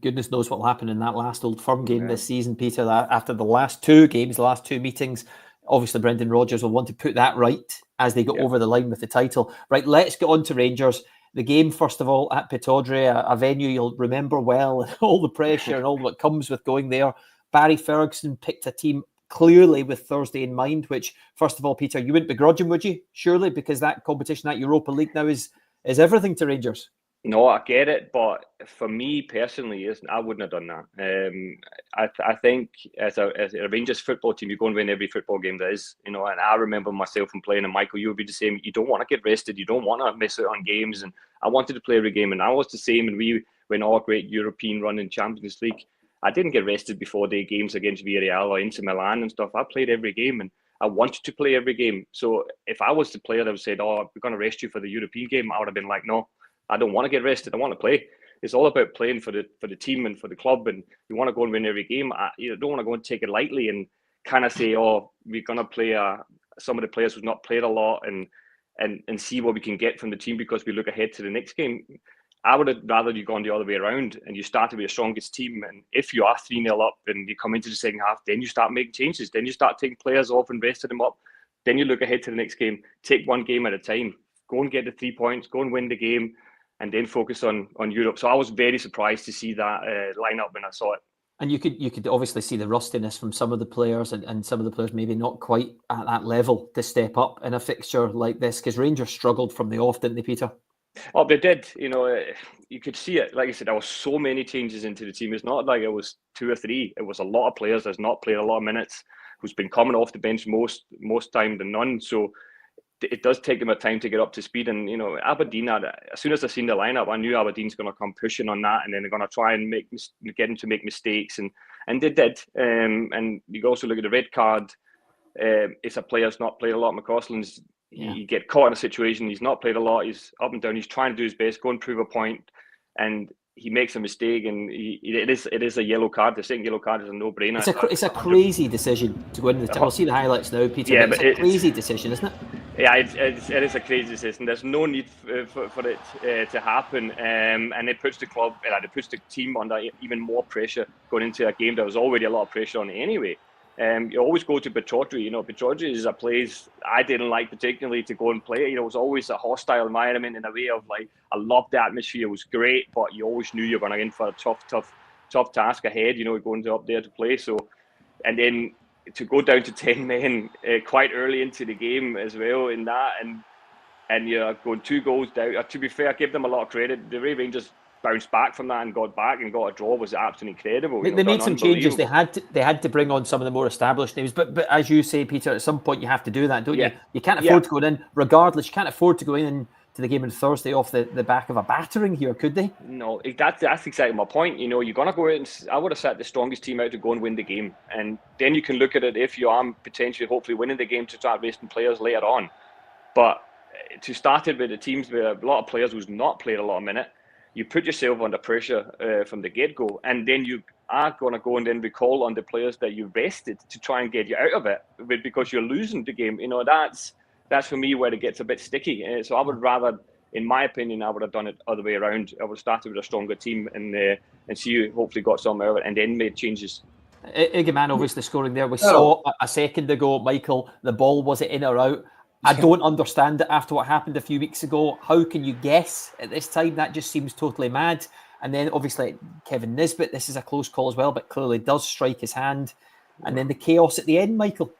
Goodness knows what will happen in that last Old Firm game this season, Peter. After the last two games, the last two meetings, obviously Brendan Rodgers will want to put that right as they go over the line with the title. Right, let's get on to Rangers. The game, first of all, at Pittodrie, a venue you'll remember well, and all the pressure and all what comes with going there. Barry Ferguson picked a team clearly with Thursday in mind, which, first of all, Peter, you wouldn't begrudge him, would you? Surely, because that competition, that Europa League now is everything to Rangers. No, I get it, but for me personally, I wouldn't have done that. I think as a Rangers football team, you go and win every football game there is, and I remember myself from playing, and Michael, you would be the same. You don't want to get rested, you don't want to miss out on games, and I wanted to play every game, and I was the same. And we went all great European run in Champions League. I didn't get rested before the games against Villarreal or Inter Milan and stuff. I played every game, and I wanted to play every game. So if I was the player that would say, "Oh, we're going to rest you for the European game," I would have been like, "No, I don't want to get rested. I want to play." It's all about playing for the team and for the club, and you want to go and win every game. You don't want to go and take it lightly and kind of say, "Oh, we're going to play some of the players who've not played a lot and see what we can get from the team because we look ahead to the next game." I would have rather you gone the other way around and you started with the strongest team. And if you are 3-0 up and you come into the second half, then you start making changes. Then you start taking players off and resting them up. Then you look ahead to the next game. Take one game at a time. Go and get the 3 points. Go and win the game. And then focus on Europe. So I was very surprised to see that lineup when I saw it. And you could obviously see the rustiness from some of the players, and some of the players maybe not quite at that level to step up in a fixture like this, because Rangers struggled from the off, didn't they, Peter? Oh, they did. You could see it. Like I said, there was so many changes into the team. It's not like it was 2 or 3. It was a lot of players that's not played a lot of minutes, who's been coming off the bench most time than none. So it does take them a time to get up to speed. And, Aberdeen, as soon as I seen the lineup, I knew Aberdeen's going to come pushing on that, and then they're going to try and get them to make mistakes. And they did. And you also look at the red card. It's a player's not played a lot. McCausland's, you get caught in a situation. He's not played a lot. He's up and down. He's trying to do his best, go and prove a point. And he makes a mistake, and it is a yellow card. The second yellow card is a no-brainer. It's a crazy decision to go into the. We'll see the highlights now, Peter. Yeah, but it's a crazy decision, isn't it? Yeah, it is a crazy decision. There's no need for it to happen, and it puts the club, it puts the team under even more pressure going into a game that was already a lot of pressure on it anyway. You always go to Pittodrie. Pittodrie is a place I didn't like particularly to go and play. It was always a hostile environment in a way of I loved the atmosphere. It was great, but you always knew you were going in for a tough task ahead. Going up there to play. So, and then to go down to 10 men quite early into the game as well in that, and you're going 2 goals down. To be fair, I give them a lot of credit. The Rangers bounced back from that and got back and got a draw was absolutely incredible. They made some changes. They had to bring on some of the more established names. But as you say, Peter, at some point you have to do that, don't you? You can't afford to go in, regardless. You can't afford to go in to the game on Thursday off the back of a battering here, could they? No, that's exactly my point. You're going to go out and I would have set the strongest team out to go and win the game. And then you can look at it if you are potentially, hopefully winning the game to start resting players later on. But to start it with the teams with a lot of players who's not played a lot of minutes, you put yourself under pressure from the get-go, and then you are going to go and then recall on the players that you rested to try and get you out of it because you're losing the game. That's for me where it gets a bit sticky. So I would rather, in my opinion, I would have done it other way around. I would have started with a stronger team and see you hopefully got some out of it and then made changes. Igaman obviously scoring there. We saw a second ago, Michael, the ball, was it in or out? I don't understand it after what happened a few weeks ago. How can you guess at this time? That just seems totally mad. And then obviously Kevin Nisbet, this is a close call as well, but clearly does strike his hand. and then the chaos at the end, Michael.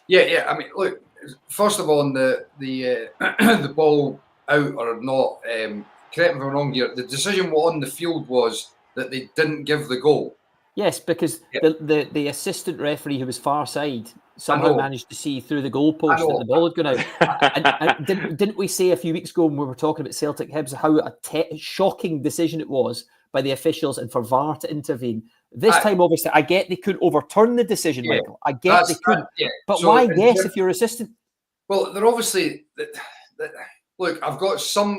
Yeah. I mean, look. First of all, on the the ball out or not. Correct me if I'm wrong here. The decision on the field was that they didn't give the goal. Yes, because the assistant referee who was far side somehow managed to see through the goalpost that the ball had gone out. and didn't we say a few weeks ago when we were talking about Celtic Hibs how shocking decision it was by the officials and for VAR to intervene? This time, obviously, I get they could overturn the decision, Michael. I get they couldn't. But so, why guess if you're assistant? Well, they're obviously... Look, I've got some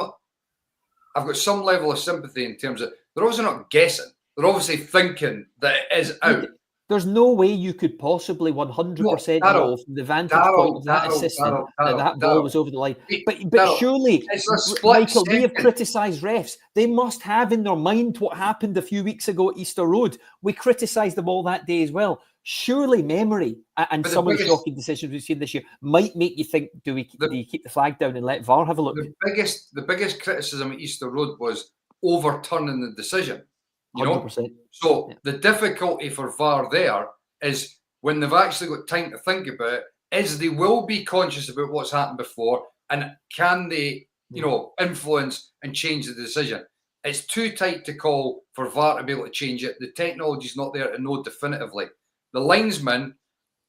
level of sympathy in terms of... They're obviously not guessing. They're obviously thinking that it is out. There's no way you could possibly 100% know from the vantage point of that assistant that ball was over the line. But surely, Michael, we have criticised refs. They must have in their mind what happened a few weeks ago at Easter Road. We criticised them all that day as well. Surely memory and some of the shocking decisions we've seen this year might make you think, do you keep the flag down and let VAR have a look? The biggest criticism at Easter Road was overturning the decision. 100%. So the difficulty for VAR there is when they've actually got time to think about it, is they will be conscious about what's happened before and can they, influence and change the decision. It's too tight to call for VAR to be able to change it. The technology's not there to know definitively. The linesman,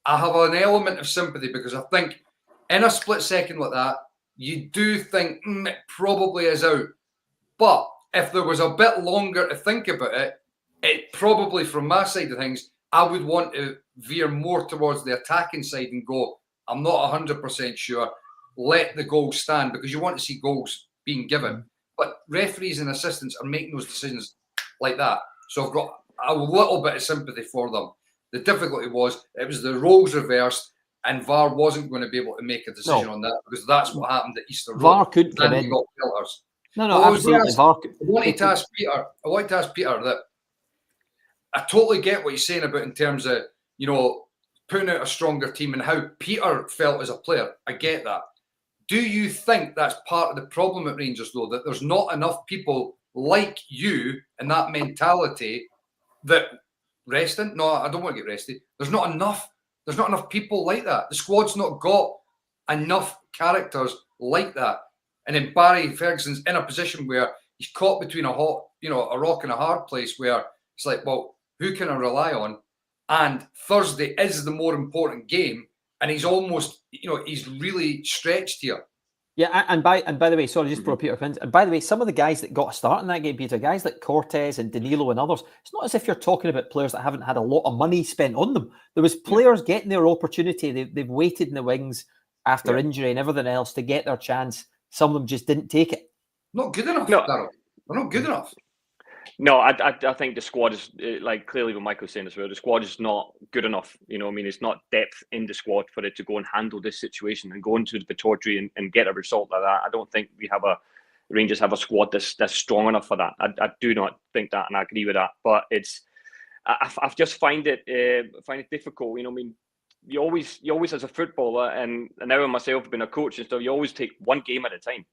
I have an element of sympathy because I think in a split second like that, you do think it probably is out. But if there was a bit longer to think about it probably, from my side of things, I would want to veer more towards the attacking side and go, I'm not 100% sure, let the goal stand, because you want to see goals being given. But referees and assistants are making those decisions like that. So I've got a little bit of sympathy for them. The difficulty was it was the roles reversed and VAR wasn't going to be able to make a decision on that, because that's what happened at Easter Road. VAR couldn't come in. No, absolutely. I wanted to ask Peter that I totally get what he's saying about in terms of, putting out a stronger team and how Peter felt as a player. I get that. Do you think that's part of the problem at Rangers, though, that there's not enough people like you and that mentality that resting? No, I don't want to get rested. There's not enough people like that. The squad's not got enough characters like that. And then Barry Ferguson's in a position where he's caught between a rock and a hard place where it's like, well, who can I rely on? And Thursday is the more important game, and he's almost, he's really stretched here. Yeah, and by the way, sorry, just for Peter Pins. And by the way, some of the guys that got a start in that game, Peter, guys like Cortez and Danilo and others, it's not as if you're talking about players that haven't had a lot of money spent on them. There was players getting their opportunity. They've waited in the wings after injury and everything else to get their chance. Some of them just didn't take it. Not good enough, Darryl. They're not good enough. No, I think the squad is, clearly what Michael's saying as well, the squad is not good enough. It's not depth in the squad for it to go and handle this situation and go into the Pittodrie and get a result like that. I don't think Rangers have a squad that's strong enough for that. I do not think that, and I agree with that. But I just find it difficult. You always as a footballer, and now myself being a coach and stuff, you always take one game at a time.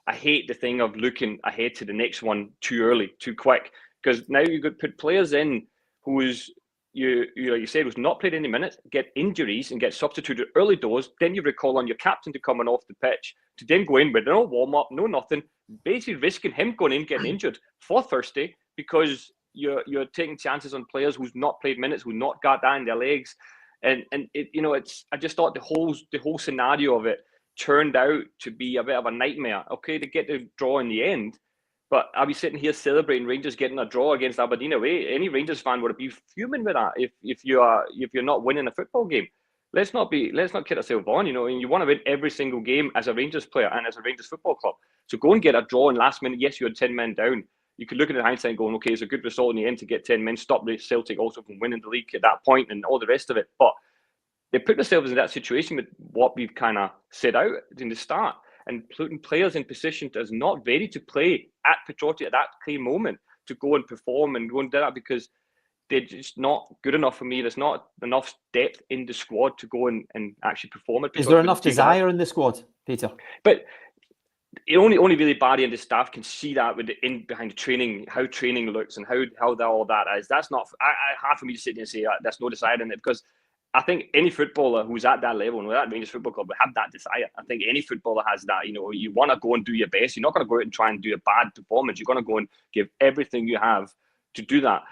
I hate the thing of looking ahead to the next one too early, too quick, because now you could put players in who's like you said, who's not played any minutes, get injuries and get substituted early doors. Then you recall on your captain to coming off the pitch to then go in with no warm up, no nothing, basically risking him going in getting injured for Thursday because you're taking chances on players who's not played minutes, who's not got that in their legs, and I just thought the whole scenario of it turned out to be a bit of a nightmare. Okay, to get the draw in the end, but I'll be sitting here celebrating Rangers getting a draw against Aberdeen away. Any Rangers fan would be fuming with that if you're not winning a football game. Let's not kid ourselves on. And you want to win every single game as a Rangers player and as a Rangers football club. So go and get a draw in last minute. Yes, you had 10 men down. You could look at it in hindsight and going, okay, it's a good result in the end to get 10 men, stop the Celtic also from winning the league at that point and all the rest of it. But they put themselves in that situation with what we've kind of set out in the start and putting players in position that's not ready to play at Pittodrie at that key moment to go and perform and go and do that because they're just not good enough for me. There's not enough depth in the squad to go and actually perform it. Is there enough desire in the squad, Peter? But only really Barry and the staff can see that with behind the training, how training looks and how all that is. That's not hard for me to sit there and say that's no desire in it because I think any footballer who's at that level and at Rangers Football Club would have that desire. I think any footballer has that. You want to go and do your best. You're not going to go out and try and do a bad performance. You're going to go and give everything you have to do that.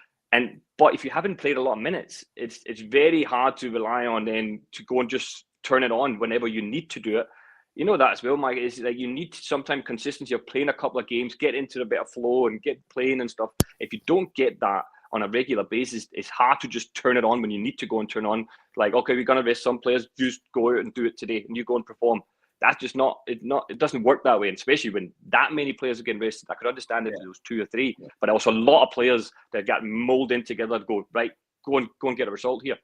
But if you haven't played a lot of minutes, it's very hard to rely on then to go and just turn it on whenever you need to do it. You know that as well, Mike. It's like you need sometimes consistency of playing a couple of games, get into a bit of flow and get playing and stuff. If you don't get that on a regular basis, it's hard to just turn it on when you need to go and turn on. Like, okay, we're going to rest some players, just go out and do it today and you go and perform. That's just not, it doesn't work that way. And especially when that many players are getting rested. I could understand if it was 2 or 3, but also a lot of players that got molded in together to go, right, go and get a result here.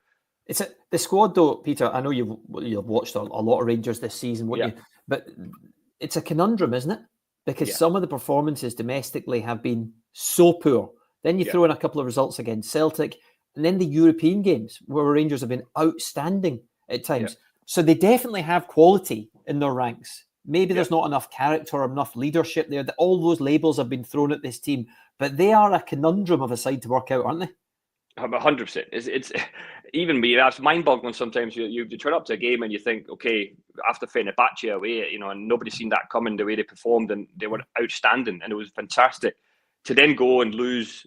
It's the squad though, Peter. I know you've watched a lot of Rangers this season, but it's a conundrum, isn't it? Because some of the performances domestically have been so poor. Then you throw in a couple of results against Celtic, and then the European games where Rangers have been outstanding at times. Yeah. So they definitely have quality in their ranks. Maybe there's not enough character or enough leadership there. All those labels have been thrown at this team, but they are a conundrum of a side to work out, aren't they? 100%. It's even me. That's mind-boggling sometimes. You turn up to a game and you think, okay, after Fenerbahce away, and nobody's seen that coming the way they performed, and they were outstanding, and it was fantastic. To then go and lose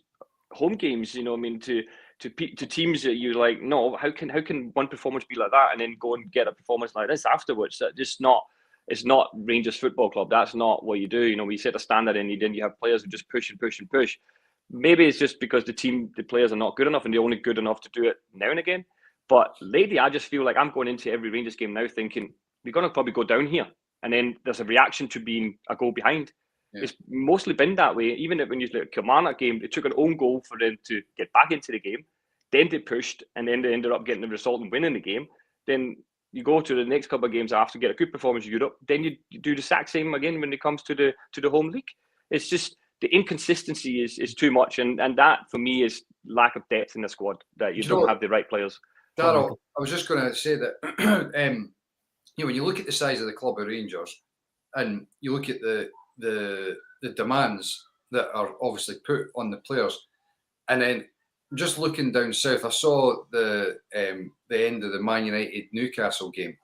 home games, to teams that you're like, no, how can one performance be like that, and then go and get a performance like this afterwards? That just not. It's not Rangers Football Club. That's not what you do. We set a standard, and then you have players who just push and push and push. Maybe it's just because the players are not good enough, and they're only good enough to do it now and again. But lately, I just feel like I'm going into every Rangers game now thinking we're going to probably go down here, and then there's a reaction to being a goal behind. Yeah. It's mostly been that way. Even when you look at the Kilmarnock game, it took an own goal for them to get back into the game. Then they pushed, and then they ended up getting the result and winning the game. Then you go to the next couple of games after, get a good performance in Europe. Then you do the exact same again when it comes to the home league. It's just the inconsistency is too much, and that for me is lack of depth in the squad, that you don't have the right players. Darryl, I was just going to say that when you look at the size of the club of Rangers, and you look at the demands that are obviously put on the players, and then just looking down south, I saw the end of the Man United Newcastle game,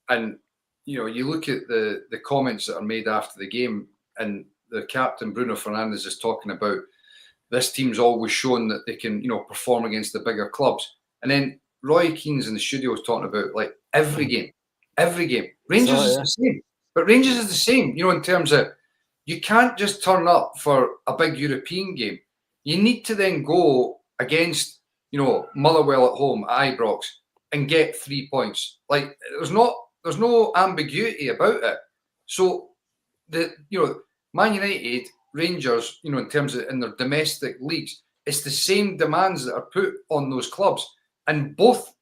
and you look at the comments that are made after the game, and the captain Bruno Fernandes is talking about this team's always shown that they can perform against the bigger clubs, and then Roy Keane's in the studio was talking about like every game. Rangers is the same, but Rangers is the same. In terms of you can't just turn up for a big European game. You need to then go against Motherwell at home at Ibrox and get 3 points. Like there's no ambiguity about it. So Man United, Rangers, in terms of in their domestic leagues, it's the same demands that are put on those clubs. And both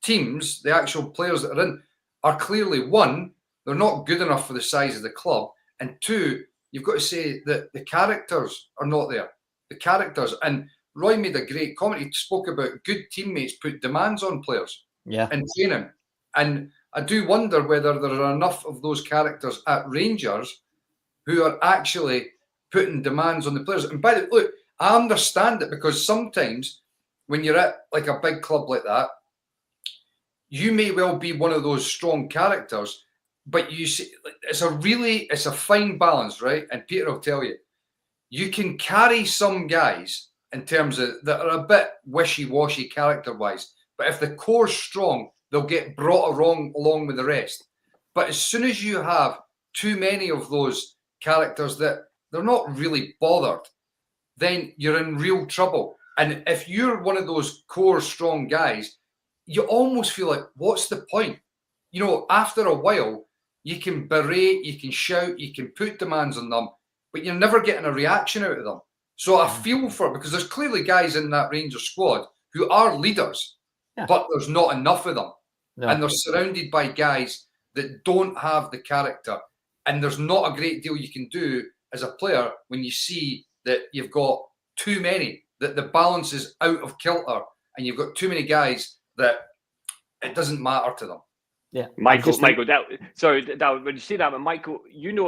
teams, the actual players that are in, are clearly, one, they're not good enough for the size of the club. And two, you've got to say that the characters are not there. The characters. And Roy made a great comment. He spoke about good teammates put demands on players and training. And I do wonder whether there are enough of those characters at Rangers who are actually putting demands on the players. And by the way, look, I understand it, because sometimes when you're at like a big club like that, you may well be one of those strong characters, but you see, it's a fine balance, right? And Peter will tell you, you can carry some guys in terms of that are a bit wishy-washy character-wise, but if the core's strong, they'll get brought along with the rest. But as soon as you have too many of those characters that they're not really bothered, then you're in real trouble. And if you're one of those core strong guys, you almost feel like, what's the point? After a while, you can berate, you can shout, you can put demands on them, but you're never getting a reaction out of them. So I feel for it, because there's clearly guys in that Rangers squad who are leaders, but there's not enough of them. No. And they're surrounded by guys that don't have the character. And there's not a great deal you can do as a player when you see that you've got too many, that the balance is out of kilter, and you've got too many guys that it doesn't matter to them. Yeah, Michael. When you say that, but Michael,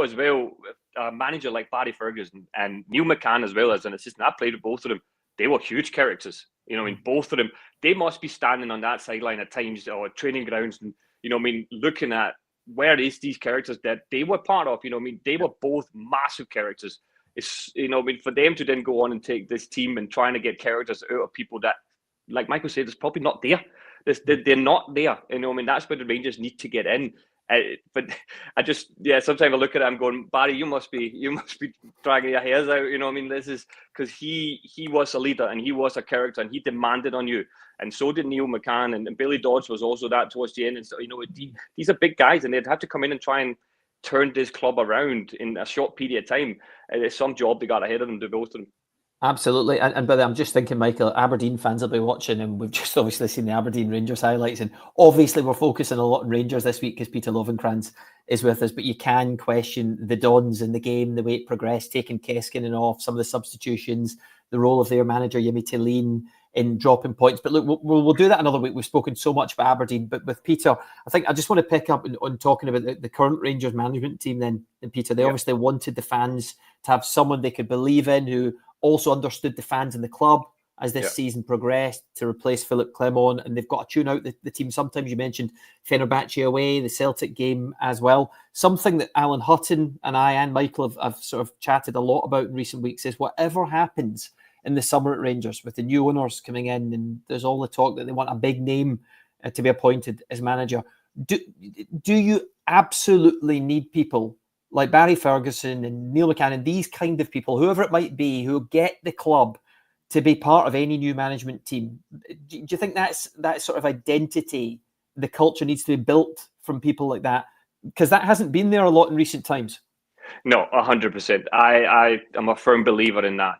as well, a manager like Barry Ferguson and Neil McCann as well as an assistant. I played with both of them. They were huge characters. You know, I mean, both of them, they must be standing on that sideline at times or training grounds and, you know, I mean, looking at where is these characters that they were part of. You know, I mean, they were both massive characters. It's, you know, I mean, for them to then go on and take this team and trying to get characters out of people that, like Michael said, is probably not there. They're not there. You know, I mean, that's where the Rangers need to get in. But I just, sometimes I look at it, I'm going, Barry, you must be dragging your hairs out. You know, I mean, this is because he was a leader and he was a character and he demanded on you. And so did Neil McCann and Billy Dodds was also that towards the end. And so, you know, these are big guys and they'd have to come in and try and turn this club around in a short period of time. It's some job they got ahead of them, the both of them. Absolutely. And by the way, I'm just thinking, Michael, Aberdeen fans will be watching, and we've just obviously seen the Aberdeen Rangers highlights. And obviously, we're focusing a lot on Rangers this week because Peter Lovenkrands is with us. But you can question the Dons in the game, the way it progressed, taking Keskinen off, some of the substitutions, the role of their manager, Jimmy Tillene, in dropping points. But look, we'll do that another week. We've spoken so much about Aberdeen. But with Peter, I think I just want to pick up on talking about the current Rangers management team then. And Peter, they obviously wanted the fans to have someone they could believe in who also understood the fans in the club as this season progressed to replace Philip Clement, and they've got to tune out the team. Sometimes you mentioned Fenerbahce away, the Celtic game as well. Something that Alan Hutton and I and Michael have sort of chatted a lot about in recent weeks is whatever happens in the summer at Rangers with the new owners coming in, and there's all the talk that they want a big name to be appointed as manager. Do you absolutely need people like Barry Ferguson and Neil McCann and these kind of people, whoever it might be, who get the club to be part of any new management team? Do you think that sort of identity, the culture needs to be built from people like that? Because that hasn't been there a lot in recent times. No, 100%. I am a firm believer in that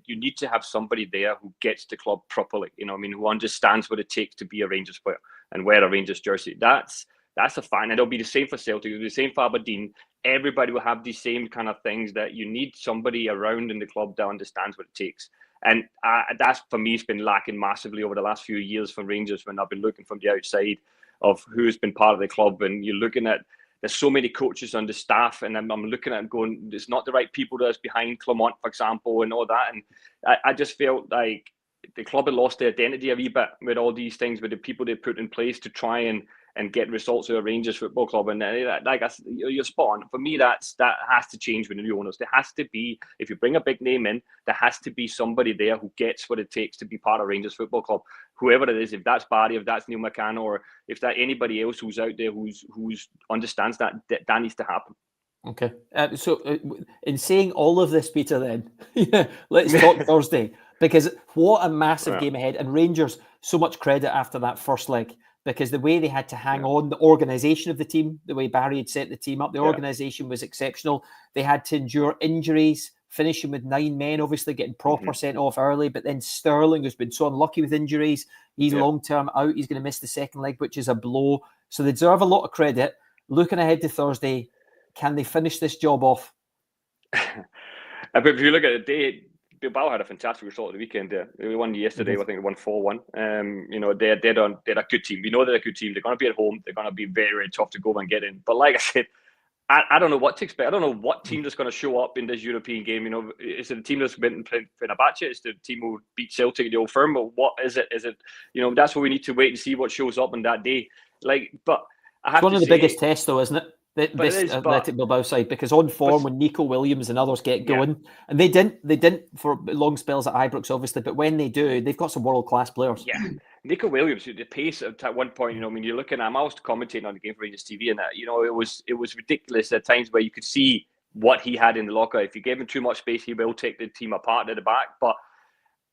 you need to have somebody there who gets the club properly. You know, I mean, who understands what it takes to be a Rangers player and wear a Rangers jersey. That's a fine. And it'll be the same for Celtic. It'll be the same for Aberdeen. Everybody will have these same kind of things that you need somebody around in the club that understands what it takes. And that's, for me, it's been lacking massively over the last few years for Rangers when I've been looking from the outside of who's been part of the club. And you're looking at, there's so many coaches on the staff, and I'm looking at it going, it's not the right people that's behind Clement, for example, and all that. And I just felt like the club had lost their identity a wee bit with all these things, with the people they put in place to try and get results out of Rangers Football Club. And like you're spot on. For me, that has to change with the new owners. There has to be, if you bring a big name in, there has to be somebody there who gets what it takes to be part of Rangers Football Club. Whoever it is, if that's Barry, if that's Neil McCann, or if that anybody else who's out there who's understands that needs to happen. Okay. So in saying all of this, Peter, then, let's talk Thursday, because what a massive game ahead. And Rangers, so much credit after that first leg, because the way they had to hang on, the organisation of the team, the way Barry had set the team up, the organisation was exceptional. They had to endure injuries, finishing with 9 men, obviously getting proper sent off early, but then Sterling, who's been so unlucky with injuries, he's long-term out. He's going to miss the second leg, which is a blow. So they deserve a lot of credit. Looking ahead to Thursday, can they finish this job off? But if you look at it, Bilbao had a fantastic result at the weekend there. They won yesterday, I think they won 4-1. You know, they're a good team. We know they're a good team. They're going to be at home. They're going to be very, very tough to go and get in. But like I said, I don't know what to expect. I don't know what team that's going to show up in this European game. You know, is it a team that's been playing Fenerbahce? Is it the team who beat Celtic at the Old Firm? Or what is it? Is it, you know, that's what we need to wait and see what shows up on that day. Like, but I have it's one to of the say, biggest tests, though, isn't it? This Athletic Bilbao side, because on form when Nico Williams and others get going, and they didn't for long spells at Ibrox, obviously, but when they do, they've got some world class players. Yeah, Nico Williams, the pace at one point, you know, I mean, you're looking at him. I was commentating on the game for Rangers TV, and you know, it was ridiculous at times where you could see what he had in the locker. If you gave him too much space, he will take the team apart at the back. But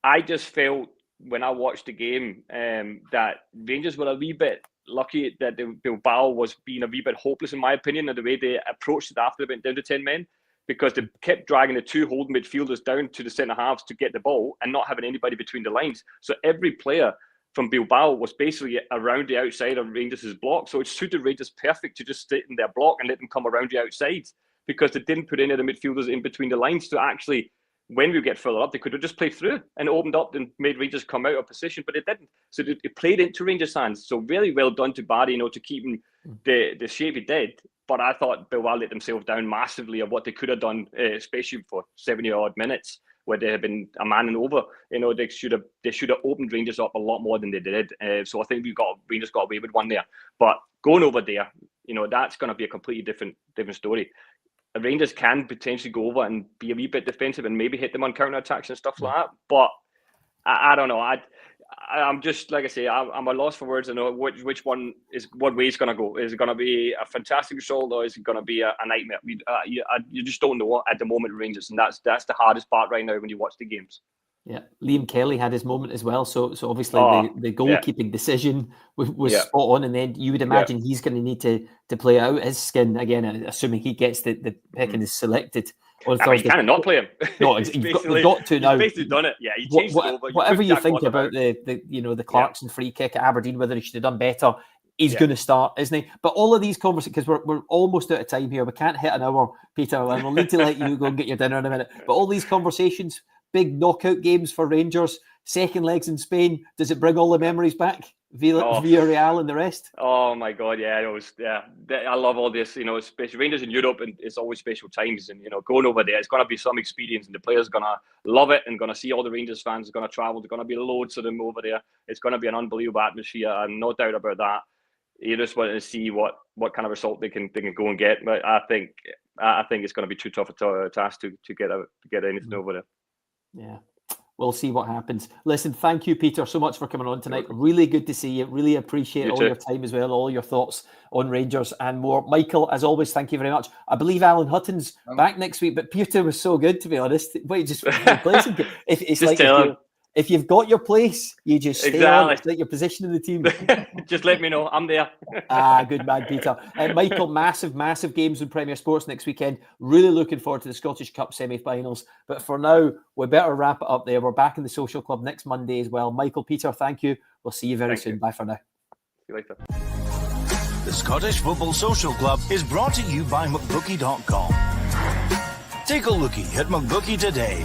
I just felt when I watched the game that Rangers were a wee bit lucky that Bilbao was being a wee bit hopeless, in my opinion, in the way they approached it after they went down to 10 men, because they kept dragging the 2 holding midfielders down to the centre halves to get the ball and not having anybody between the lines. So every player from Bilbao was basically around the outside of Rangers' block. So it suited Rangers perfect to just sit in their block and let them come around the outside, because they didn't put any of the midfielders in between the lines to actually, when we get further up, they could have just played through and opened up and made Rangers come out of position, but it didn't. So it played into Rangers' hands. So really well done to Barry, you know, to keep him the shape he did. But I thought Bilbao let themselves down massively of what they could have done, especially for 70-odd minutes would have been a man and over. They should have opened Rangers up a lot more than they did. So I think Rangers got away with one there. But going over there, that's going to be a completely different story. Rangers can potentially go over and be a wee bit defensive and maybe hit them on counter-attacks and stuff like that. But I don't know. I'm just, like I say, I'm a loss for words. I know what way it's going to go. Is it going to be a fantastic result, or is it going to be a nightmare? You just don't know at the moment, Rangers, and that's the hardest part right now when you watch the games. Yeah, Liam Kelly had his moment as well. So obviously the goalkeeping decision was spot on, and then you would imagine he's going to need to play out his skin again, assuming he gets the pick and is selected on Thursday. You cannot play him. No, you've got to now. He's basically done it. Yeah, he changed it over. Whatever you think about the Clarkson free kick at Aberdeen, whether he should have done better, he's going to start, isn't he? But all of these conversations, because we're almost out of time here, we can't hit an hour, Peter, and we'll need to let you go and get your dinner in a minute. But all these conversations, big knockout games for Rangers, second legs in Spain, does it bring all the memories back? Villarreal and the rest? Oh my God, yeah, I love all this, especially Rangers in Europe, and it's always special times, and going over there, it's going to be some experience, and the players are going to love it, and going to see all the Rangers fans are going to travel. There's going to be loads of them over there. It's going to be an unbelievable atmosphere, and no doubt about that. You just want to see what kind of result they can go and get, but I think it's going to be too tough a task to get anything over there. Yeah. We'll see what happens. Listen, thank you, Peter, so much for coming on tonight. Really good to see you. Really appreciate your time as well, all your thoughts on Rangers and more. Michael, as always, thank you very much. I believe Alan Hutton's back next week, but Peter was so good, to be honest. Wait, just replacing him. It's just like if you've got your place, you just stay on. It's like your position in the team. Just let me know. I'm there. Good man, Peter. Michael, massive games in Premier Sports next weekend. Really looking forward to the Scottish Cup semi-finals. But for now, we better wrap it up there. We're back in the Social Club next Monday as well. Michael, Peter, thank you. We'll see you very soon. Bye for now. See you later. The Scottish Football Social Club is brought to you by McBookie.com. Take a lookie at McBookie today.